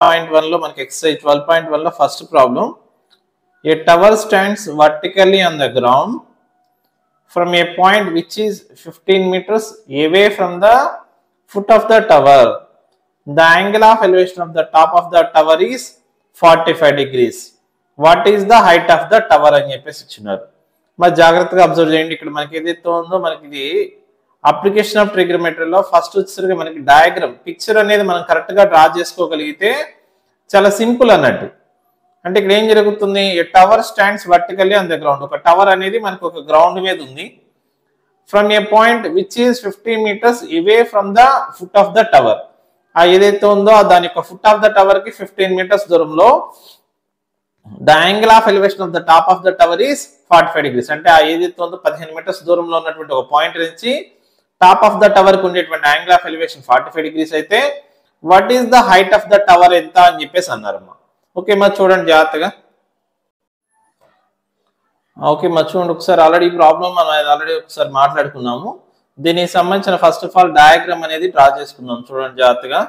12.1 లో మనకి ఎక్సర్సైజ్ 12.1 లో first problem. A tower stands vertically on the ground from a point which is 15 meters away from the foot of the tower. The angle of elevation of the top of the tower is 45 degrees. What is the height of the tower అని చెప్పేసి ఇచ్చినారు. మరి జాగ్రత్తగా observe చేయండి. ఇక్కడ మనకి ఏదైతే ఉందో మనకి ఇది అప్లికేషన్ ఆఫ్ ట్రిగ్నోమెట్రీలో ఫస్ట్ వచ్చేసరికి మనకి డయాగ్రామ్ పిక్చర్ అనేది మనం కరెక్ట్గా డ్రా చేసుకోగలిగితే చాలా సింపుల్ అన్నట్టు. అంటే ఇక్కడ ఏం జరుగుతుంది, tower stands vertically on the ground. ఒక టవర్ అనేది మనకు ఒక గ్రౌండ్ మీద ఉంది. From A point which is 15 meters away from the foot of the tower. ఆ ఏదైతే ఉందో దాని యొక్క ఫుట్ ఆఫ్ ద టవర్ కి 15 meters దూరంలో the angle of elevation of the top of the tower is 45 degrees. అంటే ఆ ఏదైతే ఉందో 15 meters దూరంలో ఉన్నటువంటి ఒక పాయింట్ నుంచి టాప్ ఆఫ్ ద టవర్ కు ఉండేటువంటి యాంగిల్ ఆఫ్ ఎలివేషన్ 45 degrees అయితే what is the height of the tower ఎంత అని చెప్పేసి అన్నారమ్మా. ఓకే మా చూడండి జాగ్రత్తగా. ఓకే మా చూడండి ఒకసారి ఆల్రెడీ ఈ ప్రాబ్లం మనం ఆల్రెడీ ఒకసారి మాట్లాడుకున్నాము. దీనికి సంబంధించిన ఫస్ట్ ఆఫ్ ఆల్ డయాగ్రామ్ అనేది డ్రా చేసుకుందాం. చూడండి జాగ్రత్తగా.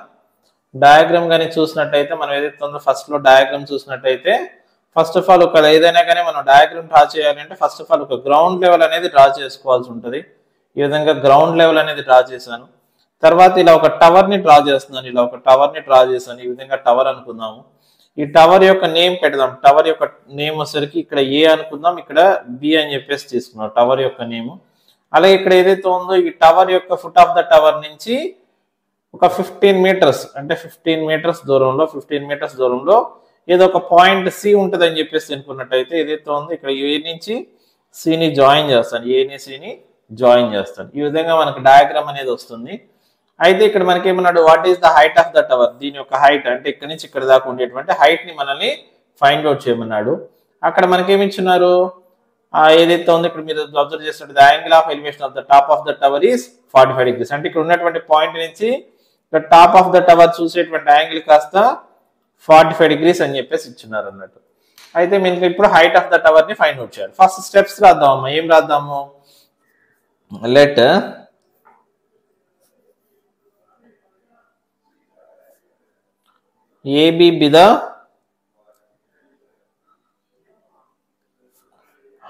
డయాగ్రామ్ కానీ చూసినట్టయితే మనం ఏదైతే ఉందో ఫస్ట్ లో డయాగ్రామ్ చూసినట్టయితే ఫస్ట్ ఆఫ్ ఆల్ ఒక ఏదైనా కానీ మనం డయాగ్రామ్ డ్రా చేయాలంటే ఫస్ట్ ఆఫ్ ఆల్ ఒక గ్రౌండ్ లెవెల్ అనేది డ్రా చేసుకోవాల్సి ఉంటుంది. ఈ విధంగా గ్రౌండ్ లెవెల్ అనేది డ్రా చేశాను. తర్వాత ఇలా ఒక టవర్ ని డ్రా చేస్తున్నాను. ఇలా ఒక టవర్ ని డ్రా చేశాను. ఈ విధంగా టవర్ అనుకుందాము. ఈ టవర్ యొక్క నేమ్ పెడదాం. టవర్ యొక్క నేమ్ వచ్చేసరికి ఇక్కడ ఏ అనుకుందాం, ఇక్కడ బి అని చెప్పేసి తీసుకున్నాం టవర్ యొక్క నేమ్. అలాగే ఇక్కడ ఏదైతే ఉందో ఈ టవర్ యొక్క ఫుట్ ఆఫ్ ద టవర్ నుంచి ఒక 15 meters అంటే 15 meters దూరంలో ఏదో ఒక పాయింట్ సి ఉంటుంది అని చెప్పేసి అనుకున్నట్టయితే ఏదైతే ఉందో ఇక్కడ ఏ నుంచి సిని జాయిన్ చేస్తాను. ఏని సిని జాయిన్ చేస్తాను. ఈ విధంగా మనకు డయాగ్రామ్ అనేది వస్తుంది. అయితే ఇక్కడ మనకి ఏమన్నాడు, what is the height of the tower. దీని యొక్క హైట్ అంటే ఇక్కడ నుంచి ఇక్కడ దాకా ఉండేటువంటి హైట్ ని మనల్ని ఫైండ్ అవుట్ చేయమన్నాడు. అక్కడ మనకి ఏమి ఇచ్చినారు, ఏదైతే ఉందో ఇక్కడ మీరు అబ్జర్వ్ చేస్తున్నట్టు the angle of elevation of the top of the tower is 45 degrees. అంటే ఇక్కడ ఉన్నటువంటి పాయింట్ నుంచి ఇక్కడ టాప్ ఆఫ్ ద టవర్ చూసేటువంటి యాంగిల్ కాస్త 45 degrees అని చెప్పేసి ఇచ్చినారు అన్నట్టు. అయితే మీకు ఇప్పుడు హైట్ ఆఫ్ ద టవర్ ని ఫైండ్ అవుట్ చేయాలి. ఫస్ట్ స్టెప్స్ రాద్దామమ్మా. ఏం రాద్దాము, let AB be the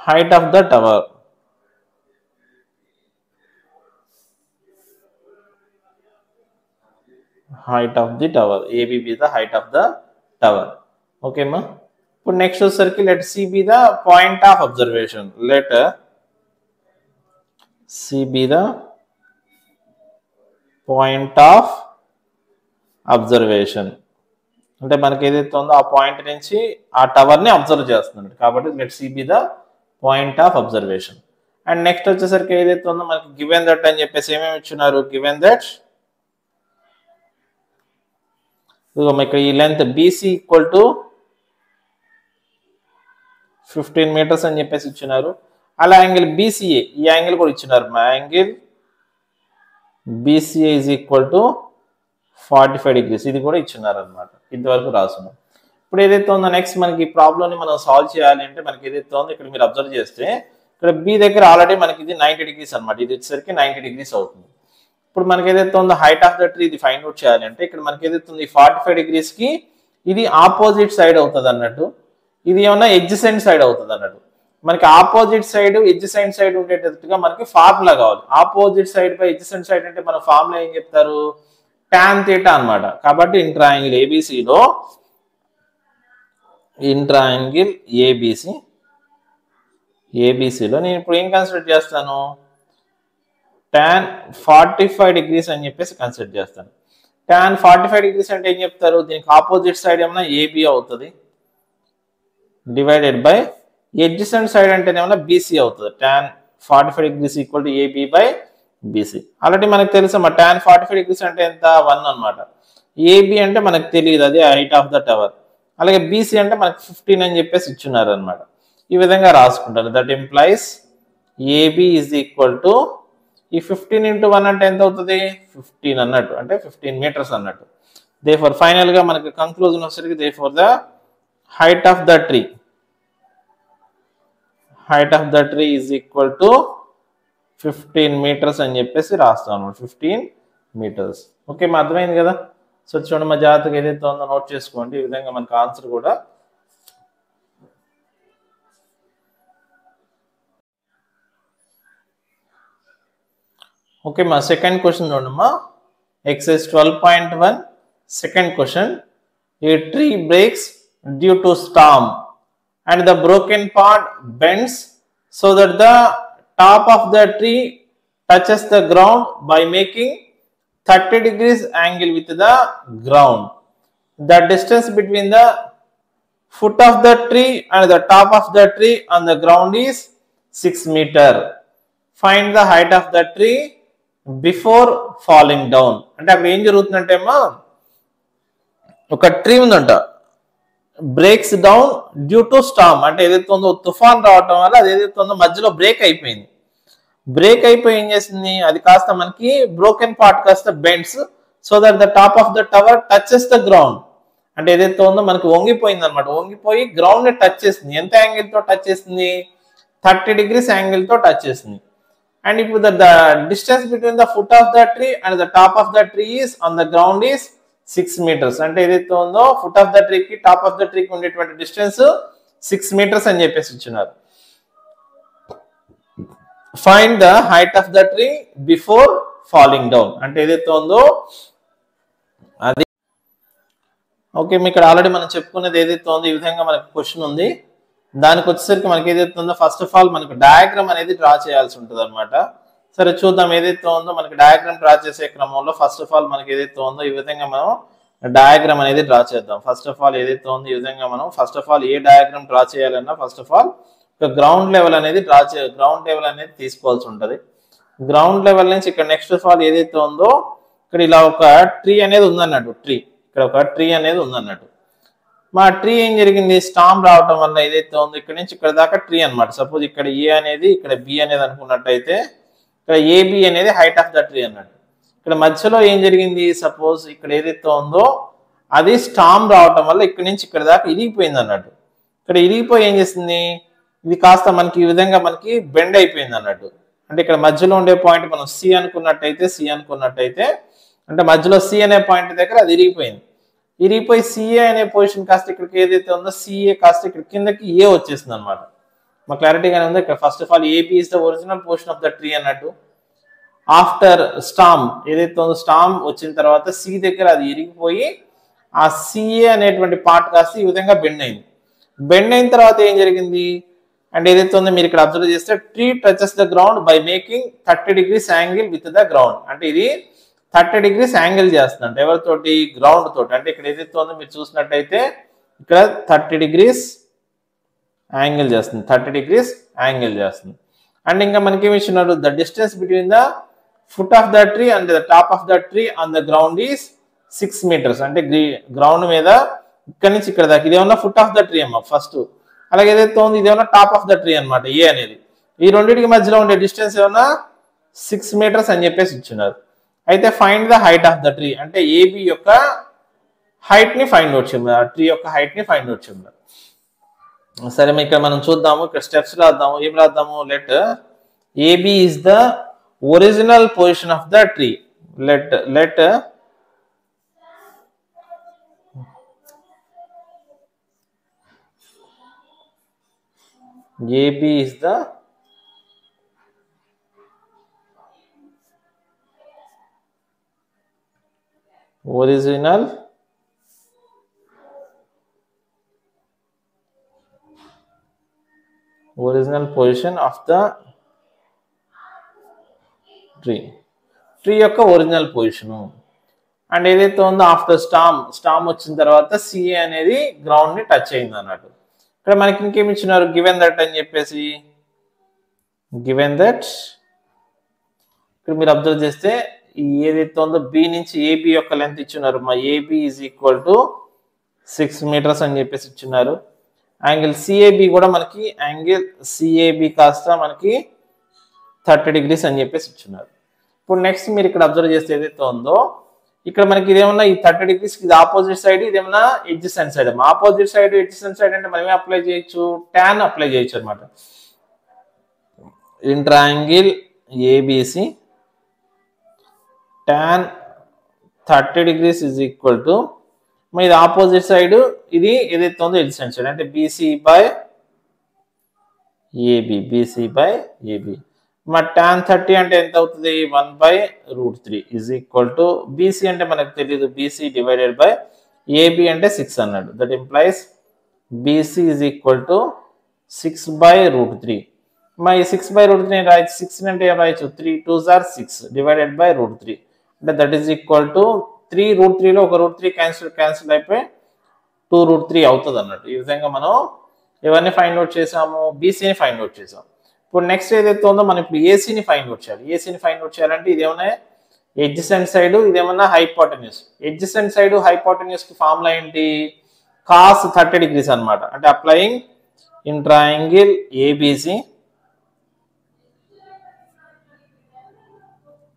height of the tower. Height of the tower. AB be the height of the tower. Okay ma. Put next circle. Let C be the point of observation. Let C be the point of observation. అంటే మనకి ఏదైతే ఉందో ఆ point నుంచి ఆ tower ని observe చేస్తున్నాడు కాబట్టి let see be the point of observation. And next వచ్చేసరికి ఏదైతే ఉందో మనకి గివెన్ దట్ అని చెప్పేసి ఏమేమి ఇచ్చున్నారు, గివెన్ దట్ ఇక్కడ ఈ length BC equal to 15 meters అని చెప్పేసి ఇచ్చినారు. అలా యాంగిల్ BCA ఈ యాంగిల్ కూడా ఇచ్చినారు. Angle BCA is equal to 45 degrees. ఇది కూడా ఇచ్చినారు అనమాట. ఇంతవరకు రాస్తున్నాం. ఇప్పుడు ఏదైతే ఉందో నెక్స్ట్ మనకి ఈ ప్రాబ్లమ్ని మనం సాల్వ్ చేయాలి అంటే మనకి ఏదైతే ఉందో ఇక్కడ మీరు అబ్జర్వ్ చేస్తే ఇక్కడ B దగ్గర ఆల్రెడీ మనకి ఇది 90 degrees అనమాట. ఇది వచ్చేసరికి 90 degrees అవుతుంది. ఇప్పుడు మనకి ఏదైతే ఉందో హైట్ ఆఫ్ ద ట్రీ ఇది ఫైండ్ అవుట్ చేయాలి అంటే ఇక్కడ మనకి ఏదైతే ఉంది 45 degrees కి ఇది ఆపోజిట్ సైడ్ అవుతుంది అన్నట్టు. ఇది ఏమన్నా ఎడ్జసెంట్ సైడ్ అవుతుంది అన్నట్టు. మనకి ఆపోజిట్ సైడ్ ఎడ్జసెంట్ సైడ్ ఉండేటట్టుగా మనకి ఫార్ములా కావాలి. Opposite side by adjacent side అంటే మన ఫార్ములా ఏం చెప్తారు, tan theta అన్నమాట. కాబట్టి ఇంట్రాయాంగిల్ ఏబిసిలో ఇంట్రాయాంగిల్ ఏబిసిలో నేను ఇప్పుడు ఏం కన్సిడర్ చేస్తాను, tan 45 degrees అని చెప్పేసి కన్సిడర్ చేస్తాను. tan 45 degrees అంటే ఏం చెప్తారు, దీనికి ఆపోజిట్ సైడ్ ఏమన్నా ఏబి అవుతుంది డివైడెడ్ బై ఎడ్జసెంట్ సైడ్ అంటే ఏమన్నా బీసీ అవుతుంది. tan 45 degrees equal to AB by BC. Already మనకు తెలుసమ్మా tan 45 degrees అంటే ఎంత 1 అనమాట. AB అంటే మనకు తెలియదు, అది హైట్ ఆఫ్ ద టవర్. అలాగే BC అంటే మనకు 15 అని చెప్పేసి ఇచ్చున్నారు అనమాట. ఈ విధంగా రాసుకుంటారు. That implies AB is equal to ఈ 15 into 1 అంటే ఎంత అవుతుంది 15 అన్నట్టు, అంటే 15 meters అన్నట్టు. దేర్ఫోర్ ఫైనల్ గా మనకి కంక్లూజన్ వచ్చేసరికి therefore the height of the tree is equal to 15 meters అని చెప్పేసి రాస్తాను. 15 meters. ఓకే మా అర్థమైంది కదా. సో చూడండి మా జాగ్రత్తగా ఏదైతే ఉందో నోట్ చేసుకోండి. ఈ విధంగా మనకు ఆన్సర్ కూడా ఓకే. మా సెకండ్ క్వశ్చన్ చూడమ్మా. Exercise 12.1 second question. A tree breaks due to storm and the broken part bends so that the top of the tree touches the ground by making 30 degrees angle with the ground. The distance between the foot of the tree and the top of the tree on the ground is 6 meter. Find the height of the tree before falling down. అంటే అక్కడ ఏం జరుగుతుందంటే అమ్మా, ఒక tree ఉందంట, breaks down due to storm, అంటే ఏదైతే ఉందో తుఫాన్ రావటం వల్ల అది ఏదైతే ఉందో మధ్యలో బ్రేక్ అయిపోయింది. బ్రేక్ అయిపోయి ఏం చేసింది, అది కాస్త మనకి బ్రోకెన్ పార్ట్ కాస్త bends so that the top of the tower touches the ground, అంటే ఏదైతే ఉందో మనకి వంగిపోయింది అనమాట. వంగిపోయి గ్రౌండ్ ని టచ్ చేసింది. ఎంత యాంగిల్ తో టచ్ చేసింది, 30 degrees యాంగిల్ తో టచ్ చేసింది. అండ్ ఇప్పుడు the distance between the foot of the tree and the top of the tree is on the ground is 6 meters. అంటే ఏదైతే ఉందో ఫుట్ ఆఫ్ ద ట్రీకి టాప్ ఆఫ్ ద ట్రీకి ఉండేటువంటి డిస్టెన్స్ 6 meters అని చెప్పేసి ఇచ్చినారు. Find the height of the tree before falling down, అంటే ఏదైతే ఉందో అది ఓకే. ఇక్కడ ఆల్రెడీ మనం చెప్పుకున్నది ఏదైతే ఉందో ఈ విధంగా మనకు క్వశ్చన్ ఉంది. దానికి వచ్చేసరికి మనకి ఏదైతే ఉందో ఫస్ట్ ఆఫ్ ఆల్ మనకు డయాగ్రామ్ అనేది డ్రా చేయాల్సి ఉంటుంది అనమాట. సరే చూద్దాం. ఏదైతే ఉందో మనకి డయాగ్రామ్ డ్రా చేసే క్రమంలో ఫస్ట్ ఆఫ్ ఆల్ మనకి ఏదైతే ఉందో ఈ విధంగా మనం డయాగ్రామ్ అనేది డ్రా చేద్దాం. ఫస్ట్ ఆఫ్ ఆల్ ఏదైతే ఉందో ఈ విధంగా మనం first of all A diagram draw చేయాలన్నా ఫస్ట్ ఆఫ్ ఆల్ ఒక గ్రౌండ్ లెవెల్ అనేది గ్రౌండ్ లెవెల్ అనేది తీసుకోవాల్సి ఉంటుంది. గ్రౌండ్ లెవెల్ నుంచి ఇక్కడ నెక్స్ట్ ఆఫ్ ఆల్ ఏదైతే ఉందో ఇక్కడ ఇలా ఒక ట్రీ అనేది ఉందన్నట్టు. ఇక్కడ ఒక ట్రీ అనేది ఉందన్నట్టు. మా ట్రీ ఏం జరిగింది, స్టామ్ రావటం వల్ల ఏదైతే ఉందో ఇక్కడ నుంచి ఇక్కడ దాకా ట్రీ అనమాట. సపోజ్ ఇక్కడ ఏ అనేది ఇక్కడ బి అనేది అనుకున్నట్టయితే ఇక్కడ ఏబి అనేది హైట్ ఆఫ్ ద ట్రీ అన్నట్టు. ఇక్కడ మధ్యలో ఏం జరిగింది, సపోజ్ ఇక్కడ ఏదైతే ఉందో అది స్టామ్ రావటం వల్ల ఇక్కడ నుంచి ఇక్కడ దాకా ఇరిగిపోయింది అన్నట్టు. ఇక్కడ ఇరిగిపోయి ఏం చేసింది, ఇది కాస్త మనకి ఈ విధంగా మనకి బెండ్ అయిపోయింది అన్నట్టు. అంటే ఇక్కడ మధ్యలో ఉండే పాయింట్ మనం సి అనుకున్నట్టయితే అంటే మధ్యలో సి అనే పాయింట్ దగ్గర అది ఇరిగిపోయింది. ఇరిగిపోయి సిఏ అనే పొజిషన్ కాస్త ఇక్కడికి ఏదైతే ఉందో సిఏ కాస్త ఇక్కడ కిందకి ఏ వచ్చేసింది అనమాట. మా క్లారిటీగానే ఉంది. ఇక్కడ first of all AB is the original portion of the tree అన్నట్టు. ఆఫ్టర్ స్టామ్ ఏదైతే ఉందో స్టామ్ వచ్చిన తర్వాత సి దగ్గర అది ఇరిగిపోయి ఆ సిఏ అనేటువంటి పార్ట్ కాస్త ఈ విధంగా బెండ్ అయింది. బెండ్ అయిన తర్వాత ఏం జరిగింది అంటే ఏదైతే ఉందో మీరు ఇక్కడ అబ్జర్వ్ చేస్తే tree touches the ground by making 30 degrees angle with the ground, అంటే ఇది 30 degrees యాంగిల్ చేస్తుంది. అంటే ఎవరితోటి, గ్రౌండ్ తోటి. అంటే ఇక్కడ ఏదైతే ఉందో మీరు చూసినట్టయితే ఇక్కడ 30 degrees యాంగిల్ చేస్తుంది. 30 degrees యాంగిల్ చేస్తుంది. అండ్ ఇంకా మనకి ఏమి ఇచ్చినారు, the distance between the foot of the tree and the top of the tree on the ground is 6 meters. అంటే గ్రౌండ్ మీద ఇక్కడ నుంచి ఇక్కడ దాకా ఇదేమన్నా ఫుట్ ఆఫ్ ద ట్రీ అమ్మ ఫస్ట్. అలాగే ఏదైతే ఉంది ఇదేమన్నా టాప్ ఆఫ్ ద ట్రీ అనమాట ఏ అనేది. ఈ రెండింటికి మధ్యలో ఉండే డిస్టెన్స్ ఏమన్నా 6 meters అని చెప్పేసి ఇచ్చినారు. అయితే find the height of the tree, అంటే ఏబి యొక్క హైట్ ని ఫైండ్ అవుట్ చేయమన్నారు. ట్రీ యొక్క హైట్ ని ఫైండ్ అవుట్ చేయమన్నారు. సరే ఇక్కడ మనం చూద్దాము. ఇక్కడ స్టెప్స్ రాద్దాము. ఏం రాద్దాము, let AB is the original position of the tree. Let AB is the original position of the tree యొక్క ఒరిజినల్ పొజిషన్. అండ్ ఏదైతే ఉందో ఆఫ్టర్ స్టామ్ వచ్చిన తర్వాత సిఏ అనేది గ్రౌండ్ ని టచ్ అయింది అన్నట్టు. ఇక్కడ మనకి ఇంకేమి ఇచ్చినారు, గివెన్ దట్ అని చెప్పేసి. గివెన్ దట్ ఇక్కడ మీరు అబ్జర్వ్ చేస్తే ఏదైతే ఉందో బి నుంచి ఏబి యొక్క లెంత్ ఇచ్చినారు. మా AB is equal to 6 meters అని చెప్పేసి ఇచ్చినారు. యాంగిల్ సిఏబి కూడా మనకి యాంగిల్ సిఏబి కాస్త మనకి 30 degrees అని చెప్పేసి ఇచ్చినారు. ఇప్పుడు నెక్స్ట్ మీరు ఇక్కడ అబ్జర్వ్ చేస్తే ఏదైతే ఉందో ఇక్కడ మనకి ఇదేమన్నా ఈ 30 degrees ఇది ఆపోజిట్ సైడ్, ఇదేమన్నా adjacent side. Opposite side adjacent side అంటే మనం ఏం అప్లై చేయొచ్చు, టాన్ అప్లై చేయొచ్చు అనమాట. In triangle ABC tan 30 degrees is equal to ఇది ఆపోజిట్ సైడ్ ఇది ఏదైతే ఉందో ఎడ్జసెంట్ సైడ్ అంటే బీసీ బై ఏబి మరి tan 30 అంటే ఎంత అవుతుంది 1/√3 ఈజ్ ఈక్వల్ టు బీసీ అంటే మనకు తెలియదు బీసీ డివైడెడ్ బై ఏబి అంటే 6 అన్నాడు that implies BC is equal to 6/√3 మరి 6/√3 రాయొచ్చు 6 అంటే ఏం రాయొచ్చు 3 2s are 6 డివైడెడ్ బై √3 అంటే దట్ ఈజ్ ఈక్వల్ టు 3√3లో ఒక √3 క్యాన్సిల్ అయిపోయి 2√3 అవుతుంది అన్నట్టు ఈ విధంగా మనం ఇవన్నీ ఫైండ్ అవుట్ చేసాము బీసీని ఫైండ్ అవుట్ చేసాం ఇప్పుడు నెక్స్ట్ ఏదైతే ఉందో మనం ఇప్పుడు ఏసీని ఫైండ్ అవుట్ చేయాలి ఏసీని ఫైండ్ అవుట్ చేయాలంటే ఇదేమన్నా ఎడ్జసెంట్ సైడ్ ఇదేమన్నా హైపోటెన్యూస్ ఎడ్జసెంట్ సైడ్ హైపోటెన్యూస్ కి ఫార్ములా ఏంటి cos 30 degrees అన్నమాట అంటే applying in triangle ABC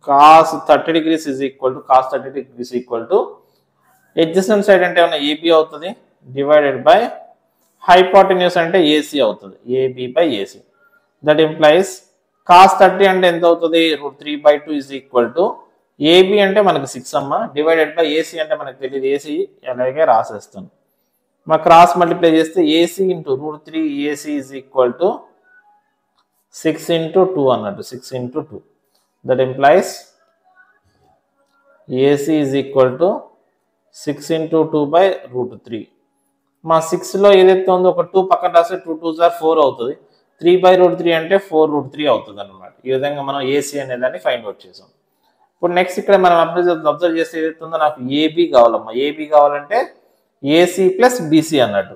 cos 30 degrees is equal to adjacent side అంటే ఏమన్నా AB అవుతుంది divided by hypotenuse అంటే AC అవుతుంది AB by AC that implies cos 30 అంటే ఎంత అవుతుంది √3/2 is equal to AB అంటే మనకు 6 అమ్మ divided by AC అంటే మనకు తెలియదు AC అలాగే రాసేస్తాం మా క్రాస్ మల్టిప్లై చేస్తే AC into √3 AC is equal to 6 into 2 అన్నట్టు 6 into 2 that implies AC is equal to 6 into 2/√3 మా 6లో ఏదైతే ఉందో ఒక 2 పక్కన రాస్తే 2 2s are 4 అవుతుంది 3/√3 అంటే 4√3 అవుతుంది అన్నమాట ఈ విధంగా మనం AC అనే దాన్ని ఫైండ్ అవుట్ చేసాం ఇప్పుడు నెక్స్ట్ ఇక్కడ మనం అబ్జర్వ్ చేస్తే ఏదైతే ఉందో నాకు AB కావాలమ్మా AB కావాలంటే AC plus BC అన్నట్టు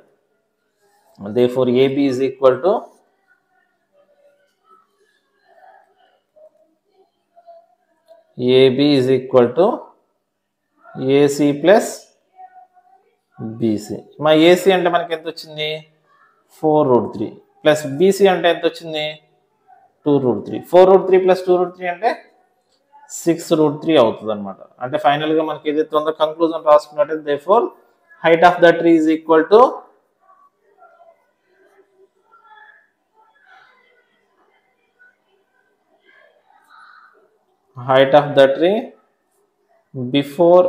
therefore AB is equal to AB is equal to AC plus BC మా AC అంటే మనకి ఎంత వచ్చింది 4√3 ప్లస్ BC అంటే ఎంత వచ్చింది 2√3 4√3 ప్లస్ 2√3 అంటే 6√3 అవుతుంది అనమాట అంటే ఫైనల్ గా మనకి ఏదైతే ఉందో conclusion రాసుకున్నట్టు therefore height of the tree is equal to height of the tree before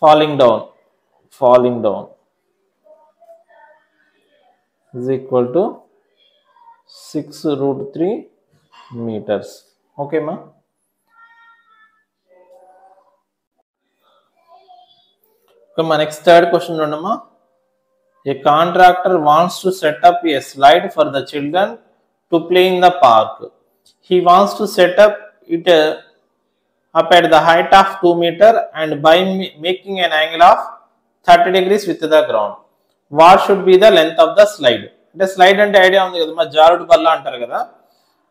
falling down is equal to 6√3 meters okay ma my next third question undama a contractor wants to set up a slide for the children to play in the park he wants to set up it up at the height of 2 meter and by making an angle of 30 degrees with the ground what should be the length of the slide అంటే slide అంటే idea ఉంది కదా మా జారుడు బల్ల అంటారు కదా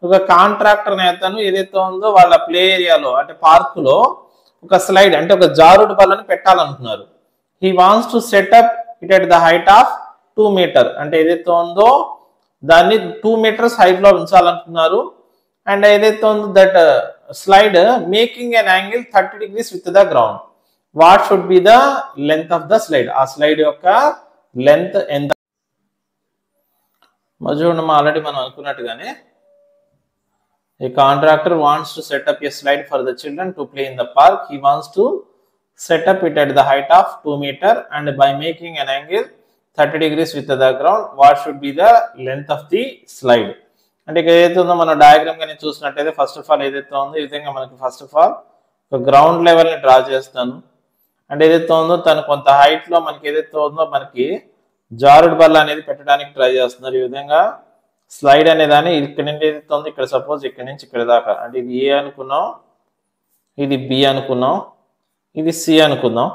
ఒక కాంట్రాక్టర్ నేతను ఏదైతే ఉందో వాళ్ళ ప్లే ఏరియాలో అంటే పార్కులో ఒక స్లైడ్ అంటే ఒక జారుడు బల్లని పెట్టాలనుకున్నారు he wants to set up it at the height of 2 meter అంటే ఏదైతే ఉందో దాన్ని 2 meters హైట్ లో ఉంచాలనుకున్నారు and ఏదైతే ఉందో that slide making an angle 30 degrees with the ground what should be the length of the slide ఆ slide యొక్క length ఎంత మజూన ఆల్రెడీ మనం అనుకున్నట్టుగానే a contractor wants to set up a slide for the children to play in the park he wants to set up it at the height of 2 meter and by making an angle 30 degrees with the ground what should be the length of the slide అంటే ఇక్కడ ఏదైతే ఉందో మనం diagram కానీ చూసినట్టయితే first of all ఏదైతే ఉందో ఈ విధంగా మనకి ఫస్ట్ ఆఫ్ ఆల్ ఒక గ్రౌండ్ లెవెల్ని డ్రా చేస్తాను అంటే ఏదైతే ఉందో తను కొంత హైట్లో మనకి ఏదైతే ఉందో మనకి జారుడు బల్ల అనేది పెట్టడానికి ట్రై చేస్తున్నారు ఈ విధంగా స్లైడ్ అనే దాన్ని ఇక్కడ నుండి ఏదైతే ఉందో ఇక్కడ సపోజ్ ఇక్కడ నుంచి ఇక్కడ దాకా అంటే ఇది ఏ అనుకున్నాం ఇది బి అనుకున్నాం ఇది సి అనుకుందాం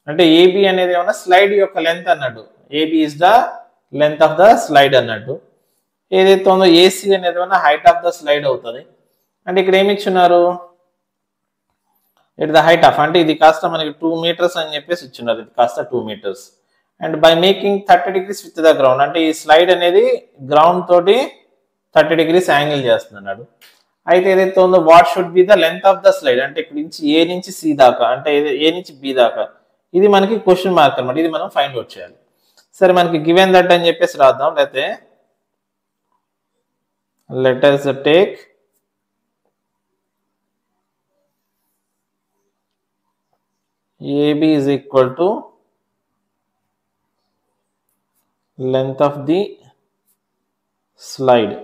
అంటే ఏబి అనేది ఏమన్నా స్లైడ్ యొక్క లెంత్ అన్నట్టు AB is the length of the slide అన్నట్టు ఏదైతే ఉందో ఏసీ అనేది ఏమన్నా హైట్ ఆఫ్ ద స్లైడ్ అవుతుంది అంటే ఇక్కడ ఏమి ఇచ్చున్నారు ఇట్ ద హైట్ ఆఫ్ అంటే ఇది కాస్త మనకి 2 meters అని చెప్పేసి ఇచ్చున్నారు ఇది కాస్త 2 meters and by making 30 degrees with the ground అంటే ఈ స్లైడ్ అనేది గ్రౌండ్ తోటి 30 degrees యాంగిల్ చేస్తున్నాడు అయితే ఏదైతే ఉందో what should be the length of the slide అంటే ఇక్కడ నుంచి ఏ నుంచి సి దాకా అంటే ఏ నుంచి బి దాకా ఇది మనకి క్వశ్చన్ మార్క్ అన్నమాట ఇది మనం ఫైండ్ అవుట్ చేయాలి సరే మనకి గివెన్ దట్ అని చెప్పేసి రాద్దాం లేకపోతే let us take AB is equal to length of the slide.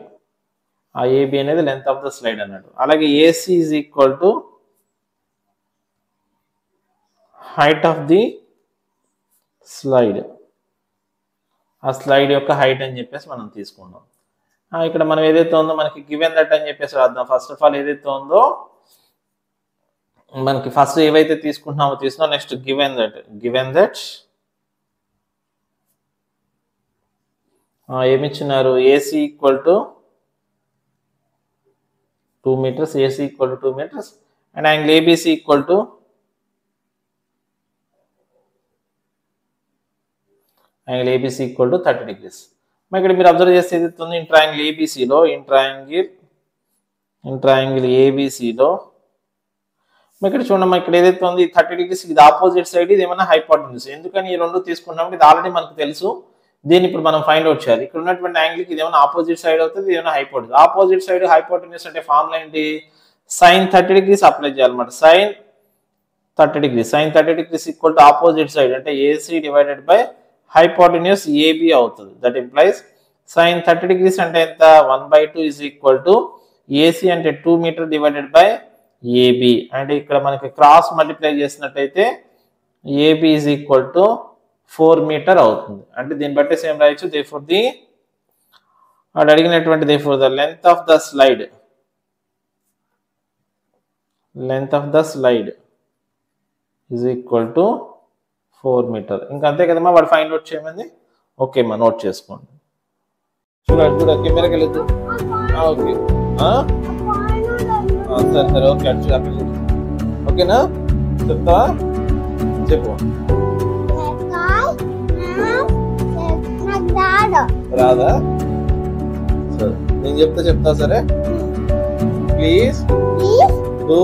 ఆ AB అనేది లెంత్ ఆఫ్ ద స్లైడ్ అన్నాడు. అలాగే AC is equal to height of the slide. ఆ స్లైడ్ యొక్క హైట్ అని చెప్పేసి మనం తీసుకున్నాం. ఇక్కడ మనం ఏదైతే ఉందో మనకి గివెన్ దట్ అని చెప్పేసి రాద్దాం. ఫస్ట్ ఆఫ్ ఆల్ ఏదైతే ఉందో మనకి ఫస్ట్ ఏవైతే తీసుకుంటున్నామో తీసుకున్నాం. నెక్స్ట్ గివెన్ దట్ ఏమిచ్చినారు? AC equal to 2 meters, AC equal to 2 meters, and angle ABC equal to angle ABC equal to 30 degrees. మరి ఇక్కడ మీరు అబ్జర్వ్ చేస్తే ఏదైతుంది ఇన్ ట్రయాంగిల్ ఏబిసిలో ఇన్ ట్రయాంగిల్ ఏబిసిలో ఇక్కడ చూడండి ఇక్కడ ఏదైతే ఉంది 30 degrees ఇది ఆపోజిట్ సైడ్, ఇది ఏమైనా హైపోటెన్యూస్. ఎందుకని ఈ రెండు తీసుకున్నాం? ఇది ఆల్రెడీ మనకు తెలుసు. దీన్ని ఇప్పుడు మనం ఫైండ్ అవుట్ చేయాలి. ఇక్కడ ఉన్నటువంటి యాంగిల్కి ఇది ఏమైనా ఆపోజిట్ సైడ్ అవుతుంది, ఇది ఏమైనా హైపోటెన్యూస్. ఆపోజిట్ సైడ్ హైపోటెన్యూస్ అంటే ఫార్ములా ఏంటి? sin 30 degrees అప్లై చేయాలన్నమాట. sin 30 degrees equal to opposite side అంటే AC divided by hypotenuse AB అవుతుంది. దట్ ఇంప్లైస్ sin 30 degrees అంటే ఎంత? 1/2 is equal to AC అంటే 2 meter డివైడెడ్ బై AB. అంటే ఇక్కడ మనకి క్రాస్ మల్టిప్లై చేసినట్టయితే AB is equal to 4 meter అవుతుంది. అంటే దీన్ని బట్టి సేమ్ రాయొచ్చు. therefore the అడిగినటువంటి therefore the length of the slide is equal to 4 meter. ఇంకా అంతే కదమ్మా, వాడు ఫైండ్ అవుట్ చేయమంది. ఓకే అమ్మా, నోట్ చేసుకోండి. చూడండి కెమెరాకి వెళ్ళదు. ఓకే సరే ఓకే అటు ఓకేనా? చెప్తా చెప్పు. రాదా? సరే నేను చెప్తా సరే. Please do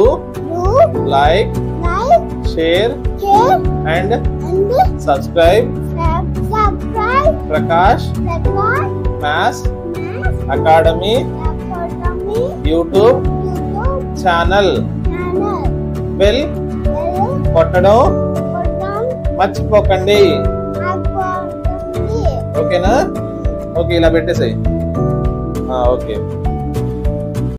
like, share and subscribe Prakash maths academy YouTube channel. Bell కొట్టడం మర్చిపోకండి. ఓకేనా? ఓకే ఇలా పెట్టేసాయి. ఓకే.